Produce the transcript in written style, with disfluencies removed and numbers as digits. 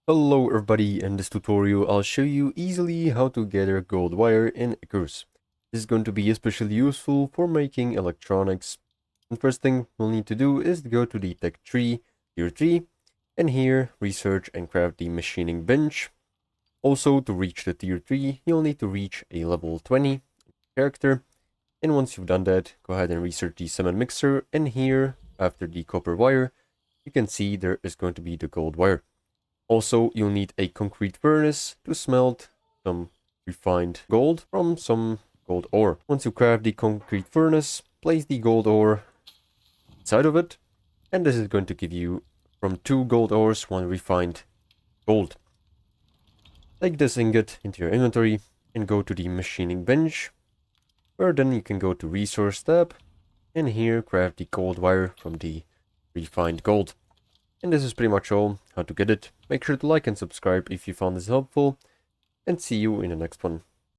Hello everybody, in this tutorial I'll show you easily how to gather gold wire in Icarus. This is going to be especially useful for making electronics. And first thing we'll need to do is go to the tech tree, tier 3, and here research and craft the machining bench. Also, to reach the tier 3, you'll need to reach a level 20 character. And once you've done that, go ahead and research the cement mixer, and here, after the copper wire, you can see there is going to be the gold wire. Also, you'll need a concrete furnace to smelt some refined gold from some gold ore. Once you craft the concrete furnace, place the gold ore inside of it, and this is going to give you from 2 gold ores 1 refined gold. Take this ingot into your inventory and go to the machining bench, where then you can go to resource tab, and here craft the gold wire from the refined gold. And this is pretty much all how to get it. Make sure to like and subscribe if you found this helpful, and see you in the next one.